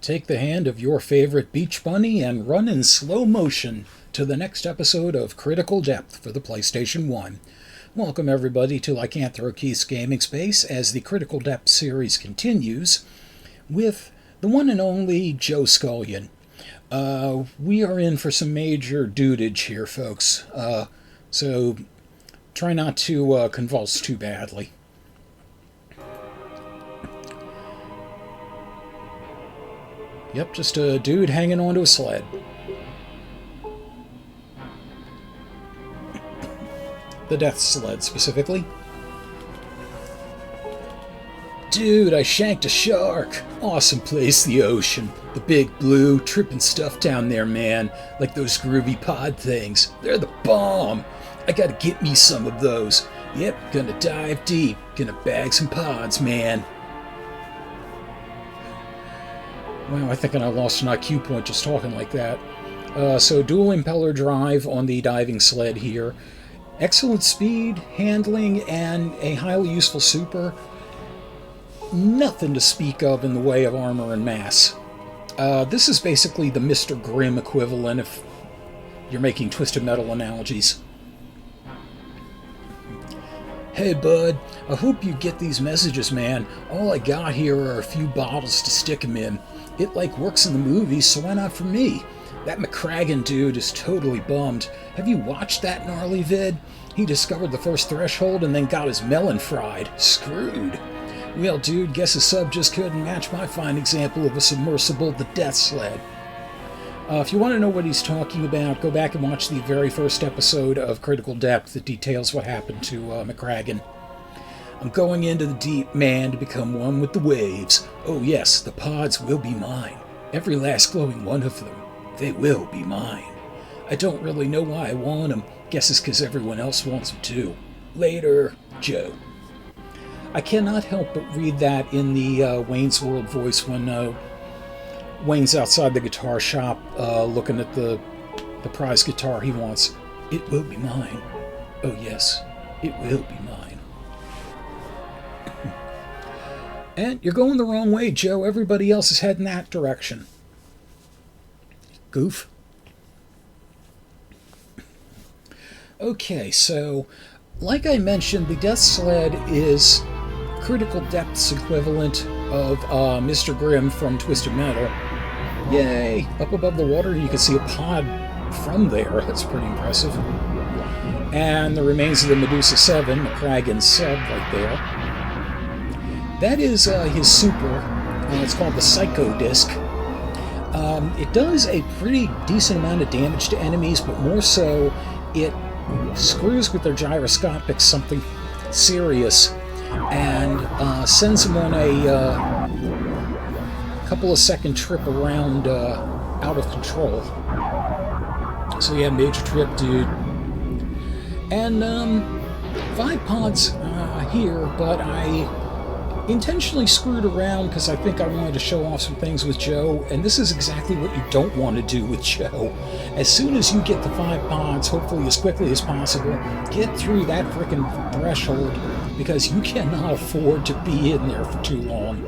take the hand of your favorite beach bunny and run in slow motion to the next episode of Critical Depth for the PlayStation 1. Welcome everybody to Lycanthrokeith's Gaming Space as the Critical Depth series continues with the one and only Joe Skullion. We are in for some major dudage here, folks, so try not to convulse too badly. Yep, just a dude hanging onto a sled. The death sled, specifically. Dude, I shanked a shark. Awesome place, the ocean. The big blue, tripping stuff down there, man. Like those groovy pod things. They're the bomb. I gotta get me some of those. Yep, gonna dive deep. Gonna bag some pods, man. Wow, I think I lost an IQ point just talking like that. So dual impeller drive on the diving sled here. Excellent speed, handling, and a highly useful super. Nothing to speak of in the way of armor and mass. This is basically the Mr. Grimm equivalent if you're making Twisted Metal analogies. Hey bud, I hope you get these messages, man. All I got here are a few bottles to stick them in. It like works in the movies, so why not for me? That McCracken dude is totally bummed. Have you watched that gnarly vid? He discovered the first threshold and then got his melon fried. Screwed. Well, dude, guess a sub just couldn't match my fine example of a submersible, the Death Sled. If you want to know what he's talking about, go back and watch the very first episode of Critical Depth that details what happened to McCracken. I'm going into the deep, man, to become one with the waves. Oh yes, the pods will be mine. Every last glowing one of them. They will be mine. I don't really know why I want them. Guess it's because everyone else wants them too. Later, Joe. I cannot help but read that in the Wayne's World voice when Wayne's outside the guitar shop looking at the prize guitar he wants. It will be mine. Oh yes, it will be mine. And you're going the wrong way, Joe. Everybody else is heading that direction. Goof. Okay, so, like I mentioned, the Death Sled is Critical Depth's equivalent of Mr. Grimm from Twisted Metal. Yay! Up above the water, you can see a pod from there. That's pretty impressive. And the remains of the Medusa 7, the Kragan sub right there. That is his super. It's called the Psycho Disc. It does a pretty decent amount of damage to enemies, but more so, it screws with their gyroscopics something serious and sends them on a couple of second trip around out of control. So yeah, major trip, dude. And 5 pods here, but I intentionally screwed around because I think I wanted to show off some things with Joe, and this is exactly what you don't want to do with Joe. As soon as you get the 5 pods, hopefully as quickly as possible, get through that frickin' threshold, because you cannot afford to be in there for too long.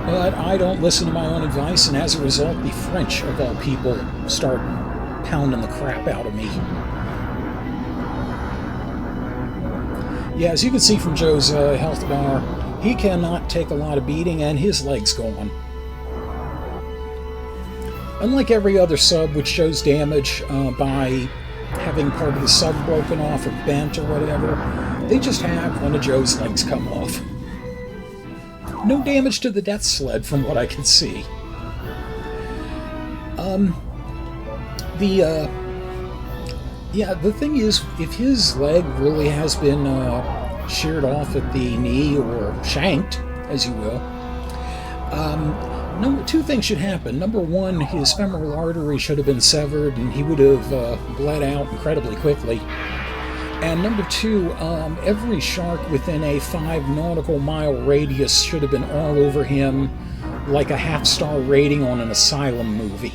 But I don't listen to my own advice, and as a result, the French, of all people, start pounding the crap out of me. Yeah, as you can see from Joe's health bar, he cannot take a lot of beating, and his leg's gone. Unlike every other sub which shows damage by having part of the sub broken off or bent or whatever, they just have one of Joe's legs come off. No damage to the Death Sled from what I can see. Yeah, the thing is, if his leg really has been sheared off at the knee, or shanked, as you will, two things should happen. Number one, his femoral artery should have been severed, and he would have bled out incredibly quickly. And number two, every shark within a 5 nautical mile radius should have been all over him like a half-star rating on an Asylum movie.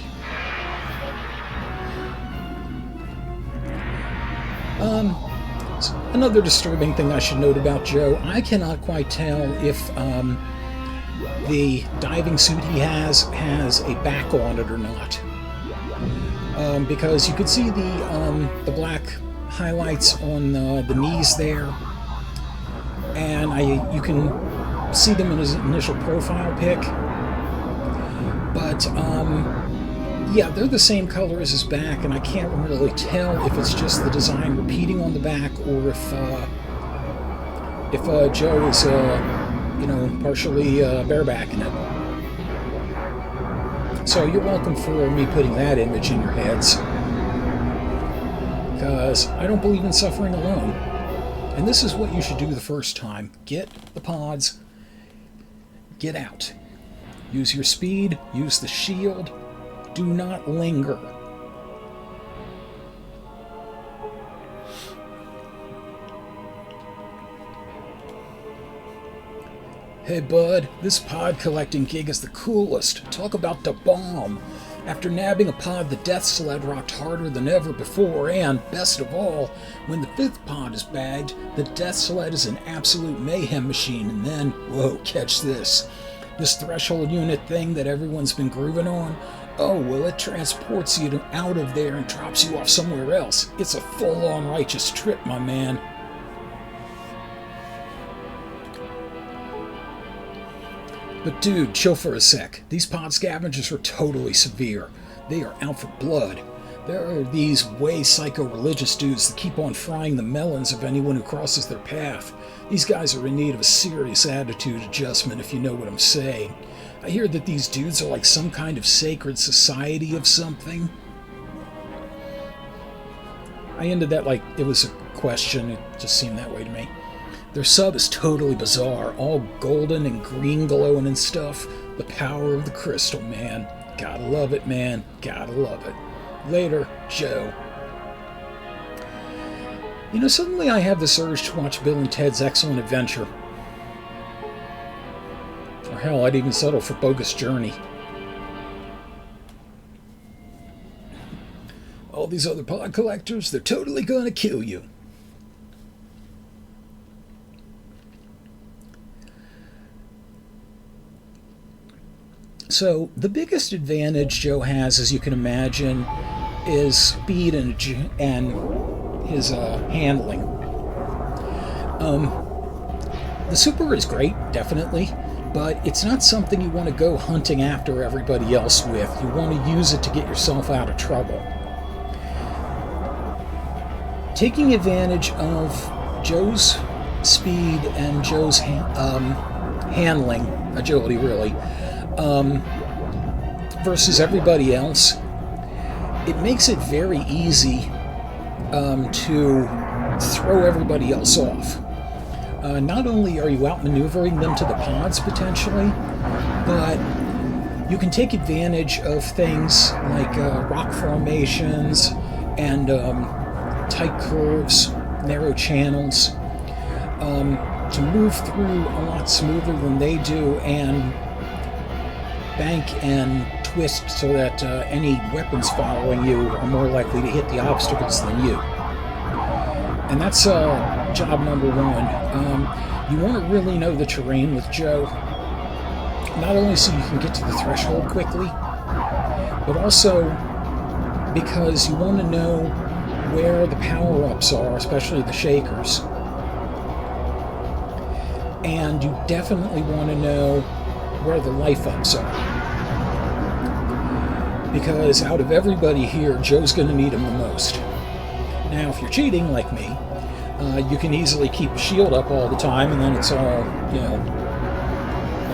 Another disturbing thing I should note about Joe, I cannot quite tell if the diving suit he has a back on it or not. Because you could see the black highlights on the knees there, and you can see them in his initial profile pic. But yeah, they're the same color as his back, and I can't really tell if it's just the design repeating on the back or if Joe is partially barebacking it. So you're welcome for me putting that image in your heads, because I don't believe in suffering alone. And this is what you should do the first time. Get the pods, get out. Use your speed, use the shield, do not linger. Hey bud, this pod collecting gig is the coolest. Talk about the bomb. After nabbing a pod, the death sled rocked harder than ever before, and, best of all, when the 5th pod is bagged, the death sled is an absolute mayhem machine, and then, whoa, catch this. This threshold unit thing that everyone's been grooving on, oh, well, it transports you out of there and drops you off somewhere else. It's a full-on righteous trip, my man. But dude, chill for a sec. These pod scavengers are totally severe. They are out for blood. There are these way psycho-religious dudes that keep on frying the melons of anyone who crosses their path. These guys are in need of a serious attitude adjustment, if you know what I'm saying. I hear that these dudes are like some kind of sacred society of something. I ended that like it was a question. It just seemed that way to me. Their sub is totally bizarre, all golden and green glowing and stuff. The power of the crystal, man. Gotta love it, man. Gotta love it. Later, Joe. You know, suddenly I have this urge to watch Bill and Ted's Excellent Adventure. Or hell, I'd even settle for Bogus Journey. All these other pod collectors, they're totally gonna kill you. So, the biggest advantage Joe has, as you can imagine, is speed and his handling. The super is great, definitely, but it's not something you want to go hunting after everybody else with. You want to use it to get yourself out of trouble. Taking advantage of Joe's speed and Joe's handling, agility really, versus everybody else, it makes it very easy to throw everybody else off. Not only are you outmaneuvering them to the pods potentially, but you can take advantage of things like rock formations and tight curves, narrow channels, to move through a lot smoother than they do, and bank and twist so that any weapons following you are more likely to hit the obstacles than you. And that's job number one. You want to really know the terrain with Joe, not only so you can get to the threshold quickly, but also because you want to know where the power-ups are, especially the shakers. And you definitely want to know where the life-ups are. Because out of everybody here, Joe's going to need them the most. Now, if you're cheating, like me, you can easily keep a shield up all the time, and then it's all,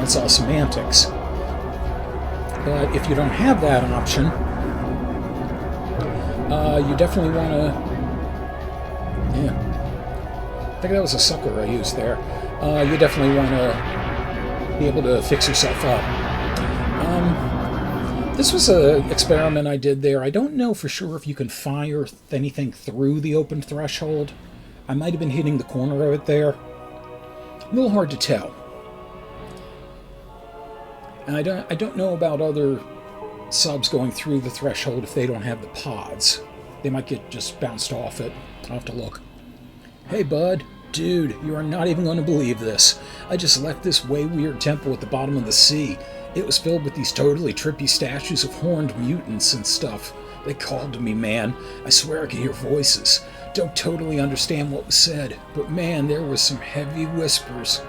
it's all semantics. But if you don't have that option, you definitely want to... Yeah. I think that was a sucker I used there. You definitely want to be able to fix yourself up. This was an experiment I did there. I don't know for sure if you can fire anything through the open threshold. I might have been hitting the corner of it there. A little hard to tell. And I don't know about other subs going through the threshold if they don't have the pods. They might get just bounced off it. I'll have to look. Hey, bud. Dude, you are not even going to believe this. I just left this way weird temple at the bottom of the sea. It was filled with these totally trippy statues of horned mutants and stuff. They called to me, man. I swear I could hear voices. Don't totally understand what was said, but man, there was some heavy whispers.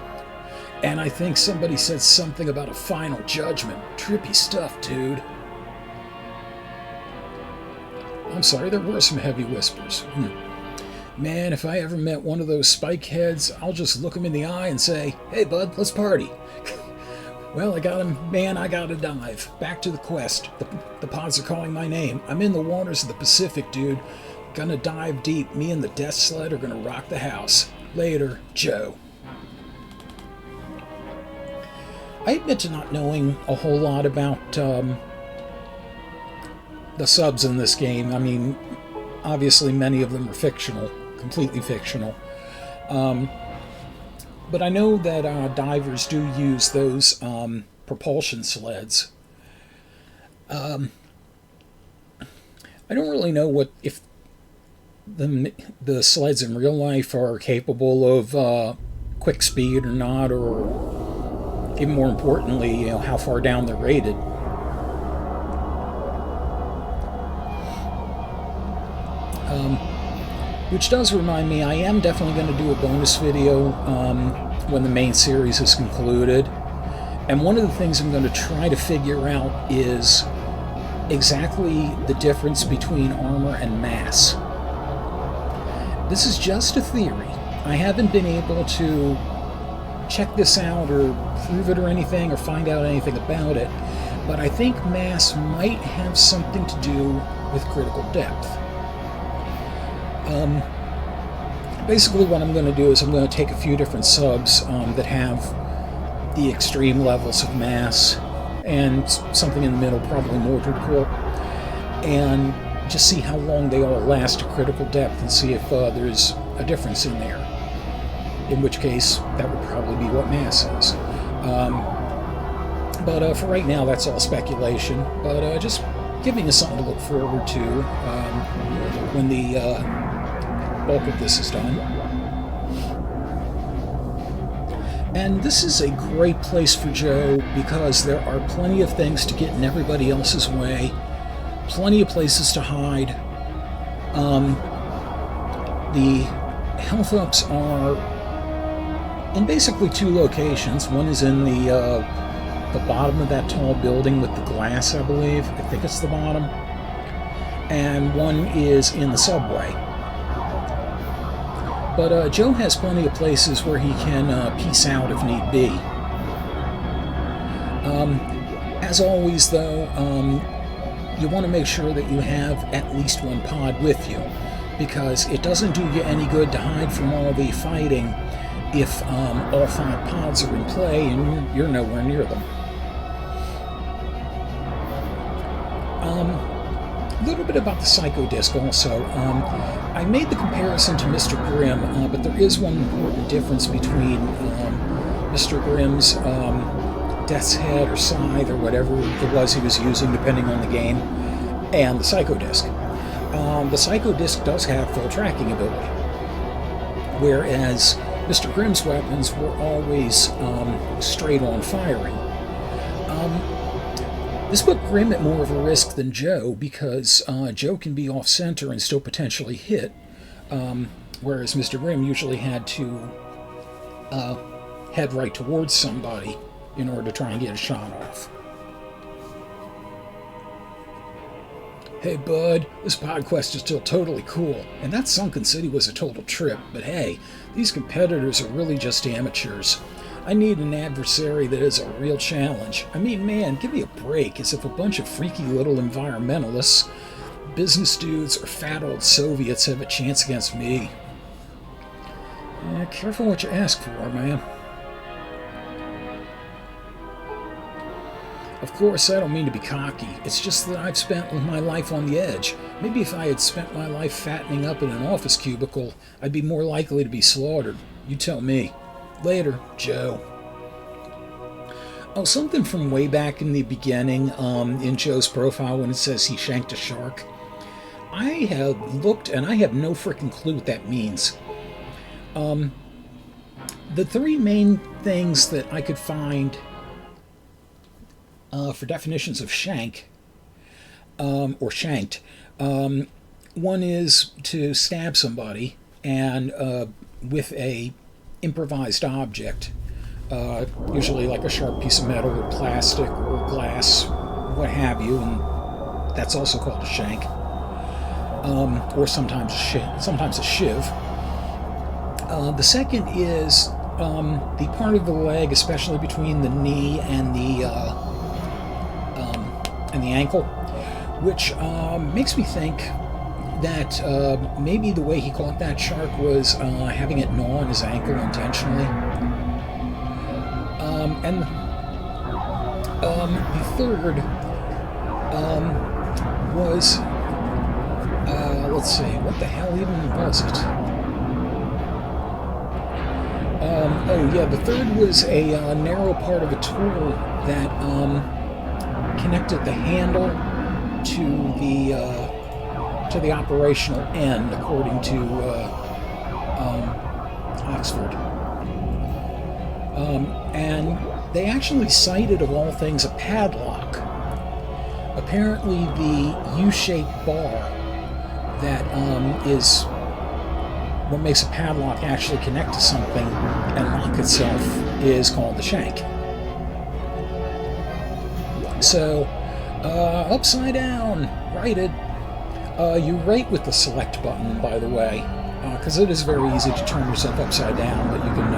And I think somebody said something about a final judgment. Trippy stuff, dude. I'm sorry, there were some heavy whispers. Man, if I ever met one of those spike heads, I'll just look him in the eye and say, hey, bud, let's party. Well, I got him. Man, I gotta dive. Back to the quest. The pods are calling my name. I'm in the waters of the Pacific, dude. Gonna dive deep. Me and the death sled are gonna rock the house. Later, Joe. I admit to not knowing a whole lot about the subs in this game. I mean, obviously many of them are fictional, completely fictional. But I know that divers do use those propulsion sleds. I don't really know what if the sleds in real life are capable of quick speed or not, or even more importantly, you know, how far down they're rated. Which does remind me, I am definitely going to do a bonus video when the main series is concluded. And one of the things I'm going to try to figure out is exactly the difference between armor and mass. This is just a theory. I haven't been able to check this out or prove it or anything or find out anything about it, but I think mass might have something to do with critical depth. Basically what I'm going to do is I'm going to take a few different subs that have the extreme levels of mass and something in the middle, probably mortar core, and just see how long they all last at critical depth and see if there's a difference in there. In which case, that would probably be what mass is. But for right now, that's all speculation. But just giving us something to look forward to when the bulk of this is done. And this is a great place for Joe because there are plenty of things to get in everybody else's way, plenty of places to hide. The health ups are in basically two locations. One is in the bottom of that tall building with the glass, I believe. I think it's the bottom. And one is in the subway. But Joe has plenty of places where he can peace out if need be. As always, though, you want to make sure that you have at least one pod with you, because it doesn't do you any good to hide from all the fighting if all 5 pods are in play and you're nowhere near them. A little bit about the Psycho Disc also. I made the comparison to Mr. Grimm, but there is one important difference between Mr. Grimm's Death's Head or Scythe or whatever it was he was using depending on the game, and the Psycho Disc. The Psycho Disc does have full tracking ability, whereas Mr. Grimm's weapons were always straight-on firing. This put Grimm at more of a risk than Joe, because Joe can be off-center and still potentially hit, whereas Mr. Grimm usually had to head right towards somebody in order to try and get a shot off. Hey bud, this PodQuest is still totally cool, and that Sunken City was a total trip, but hey, these competitors are really just amateurs. I need an adversary that is a real challenge. I mean, man, give me a break, as if a bunch of freaky little environmentalists, business dudes, or fat old Soviets have a chance against me. Yeah, careful what you ask for, man. Of course, I don't mean to be cocky. It's just that I've spent my life on the edge. Maybe if I had spent my life fattening up in an office cubicle, I'd be more likely to be slaughtered. You tell me. Later, Joe. Oh, something from way back in the beginning, in Joe's profile when it says he shanked a shark. I have looked, and I have no frickin' clue what that means. The three main things that I could find for definitions of shank, or shanked, one is to stab somebody and with a improvised object, usually like a sharp piece of metal or plastic or glass, what have you, and that's also called a shank, or sometimes a shiv. The second is the part of the leg, especially between the knee and the ankle, which makes me think that maybe the way he caught that shark was having it gnaw on his ankle intentionally. And the third was, let's see, what the hell even was it? Oh yeah, the third was a narrow part of a tool that connected the handle to the operational end, according to Oxford. And they actually cited, of all things, a padlock. Apparently, the U-shaped bar that is what makes a padlock actually connect to something and lock itself is called the shank. So, upside down, righted. You rate with the select button, by the way, because it is very easy to turn yourself upside down, but you can,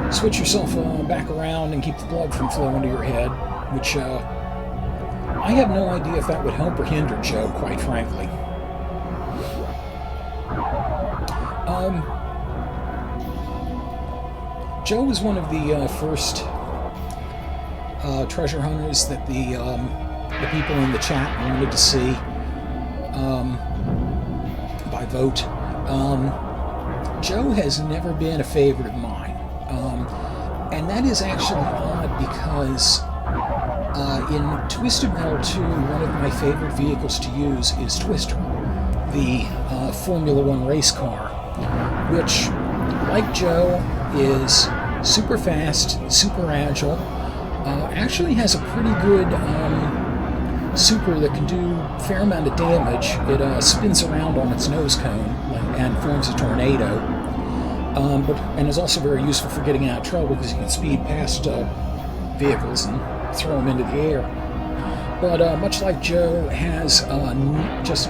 switch yourself back around and keep the blood from flowing to your head, which I have no idea if that would help or hinder Joe, quite frankly. Joe was one of the first treasure hunters that the people in the chat wanted to see by vote. Joe has never been a favorite of mine, and that is actually odd because in Twisted Metal 2, one of my favorite vehicles to use is Twister, the Formula 1 race car, which, like Joe, is super fast, super agile, actually has a pretty good super that can do a fair amount of damage. It spins around on its nose cone and forms a tornado, and is also very useful for getting out of trouble because you can speed past vehicles and throw them into the air. But much like Joe, has just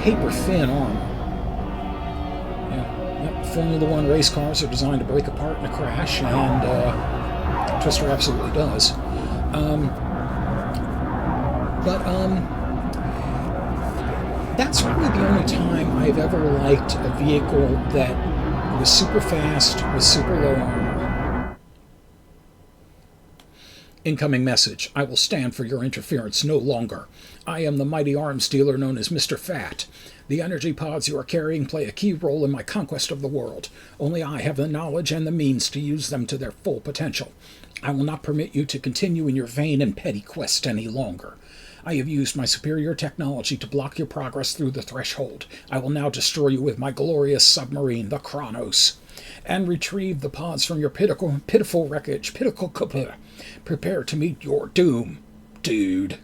paper-thin armor. Formula 1 race cars are designed to break apart in a crash, and Twister absolutely does. That's really the only time I've ever liked a vehicle that was super fast with super low armor. Incoming message. I will stand for your interference no longer. I am the mighty arms dealer known as Mr. Fat. The energy pods you are carrying play a key role in my conquest of the world. Only I have the knowledge and the means to use them to their full potential. I will not permit you to continue in your vain and petty quest any longer. I have used my superior technology to block your progress through the threshold. I will now destroy you with my glorious submarine, the Kronos, and retrieve the pods from your pitiful wreckage. Prepare to meet your doom, dude.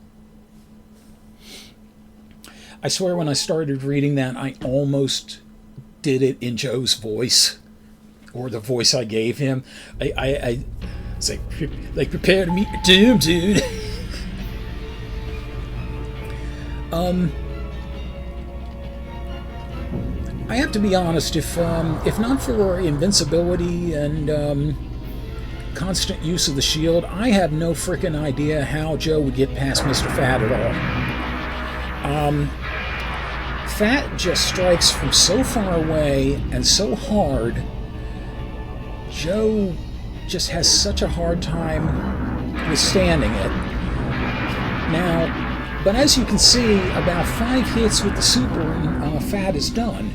I swear when I started reading that, I almost did it in Joe's voice, or the voice I gave him. I was like, prepare to meet your doom, dude. I have to be honest, if not for invincibility and constant use of the shield, I have no frickin' idea how Joe would get past Mr. Fat at all. Fat just strikes from so far away and so hard. Joe just has such a hard time withstanding it. Now, but as you can see, about 5 hits with the super and Fat is done.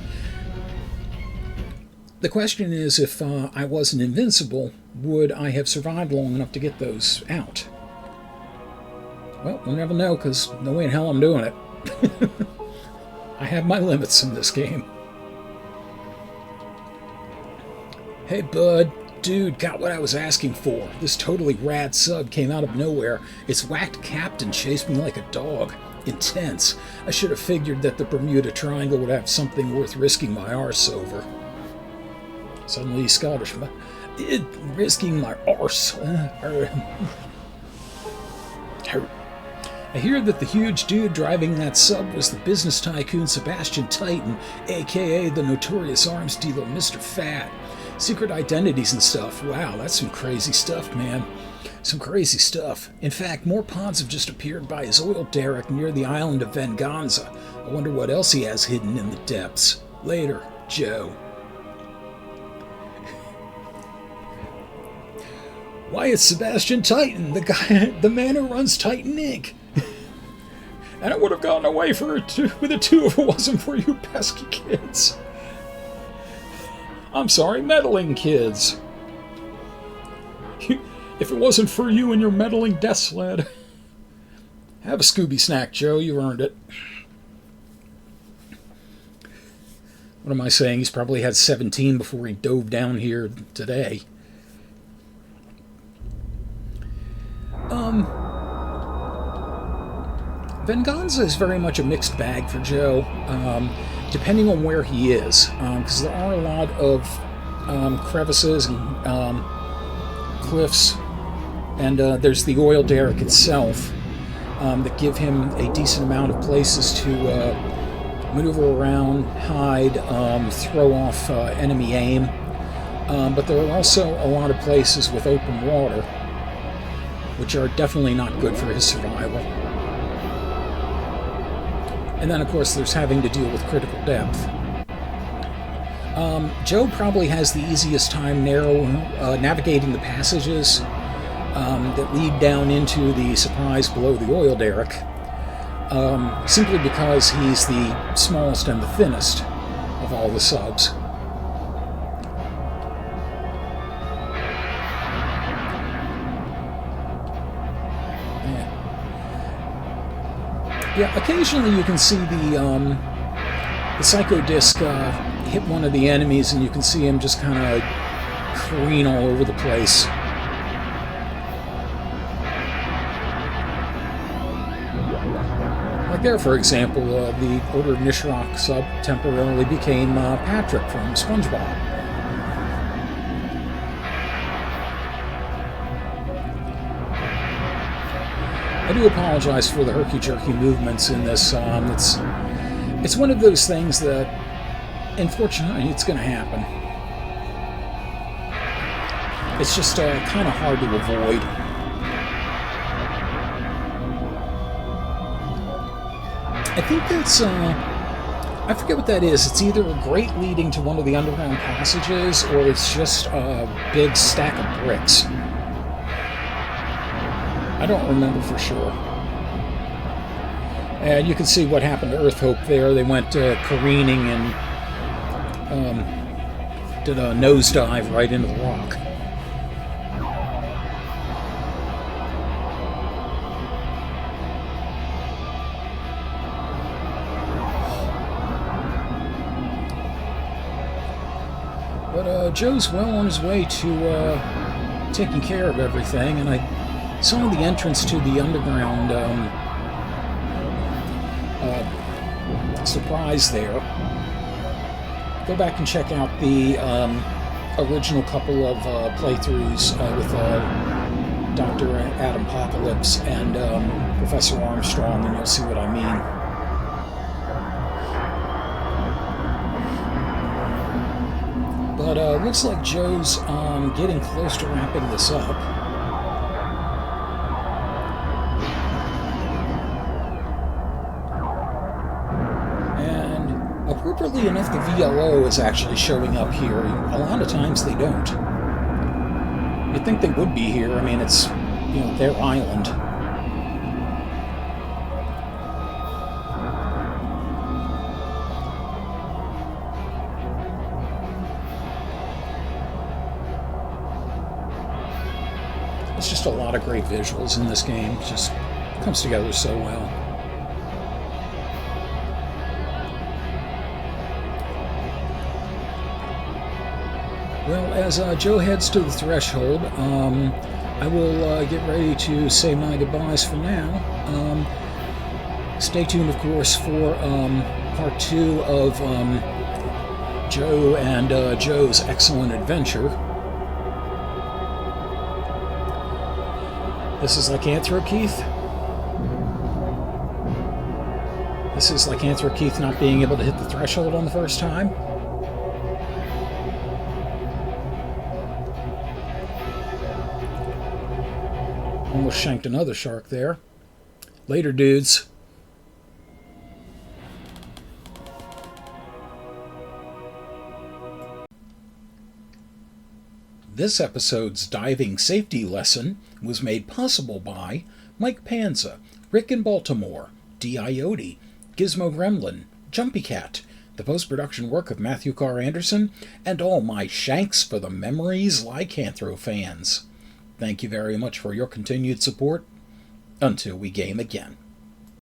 The question is, if I wasn't invincible, would I have survived long enough to get those out? Well, we'll never know, because no way in hell I'm doing it. I have my limits in this game. Hey, bud. Dude, got what I was asking for. This totally rad sub came out of nowhere. Its whacked captain chased me like a dog. Intense. I should have figured that the Bermuda Triangle would have something worth risking my arse over. Suddenly he's Scottish. Risking my arse. I hear that the huge dude driving that sub was the business tycoon Sebastian Titan, aka the notorious arms dealer Mr. Fat. Secret identities and stuff. Wow, that's some crazy stuff, man. Some crazy stuff. In fact, more pods have just appeared by his oil derrick near the island of Venganza. I wonder what else he has hidden in the depths. Later, Joe. Why, it's Sebastian Titan, the man who runs Titan Inc. And I would have gotten away with the two if it wasn't for you pesky kids. I'm sorry, meddling kids. If it wasn't for you and your meddling death sled. Have a Scooby snack, Joe. You earned it. What am I saying? He's probably had 17 before he dove down here today. Venganza is very much a mixed bag for Joe, depending on where he is, because there are a lot of crevices and cliffs, and there's the oil derrick itself that give him a decent amount of places to maneuver around, hide, throw off enemy aim, but there are also a lot of places with open water, which are definitely not good for his survival. And then, of course, there's having to deal with critical depth. Joe probably has the easiest time navigating the passages that lead down into the surprise below the oil derrick, simply because he's the smallest and the thinnest of all the subs. Yeah, occasionally you can see the Psycho Disc hit one of the enemies, and you can see him just kind of careen all over the place. Like there, for example, the Order of Nishrak sub temporarily became Patrick from SpongeBob. I do apologize for the herky-jerky movements in this. It's one of those things that, unfortunately, it's going to happen. It's just kind of hard to avoid. I think that's, I forget what that is. It's either a grate leading to one of the underground passages, or it's just a big stack of bricks. I don't remember for sure. And you can see what happened to Earth Hope there. They went careening and did a nosedive right into the rock. But Joe's well on his way to taking care of everything, and I saw the entrance to the underground surprise there. Go back and check out the original couple of playthroughs with Dr. Adam Apocalypse and Professor Armstrong, and you'll see what I mean. But looks like Joe's getting close to wrapping this up. Appropriately enough, the VLO is actually showing up here. A lot of times they don't. You'd think they would be here. I mean, it's, you know, their island. It's just a lot of great visuals in this game. It just comes together so well. Well, as Joe heads to the threshold, I will get ready to say my goodbyes for now. Stay tuned, of course, for part 2 of Joe and Joe's excellent adventure. This is Lycanthro Keith. This is Lycanthro Keith not being able to hit the threshold on the first time. Almost shanked another shark there. Later, dudes. This episode's diving safety lesson was made possible by Mike Panza, Rick in Baltimore, D.I.O.D., Gizmo Gremlin, Jumpy Cat, the post-production work of Matthew Carr Anderson, and all my Shanks for the Memories Lycanthro fans. Thank you very much for your continued support. Until we game again.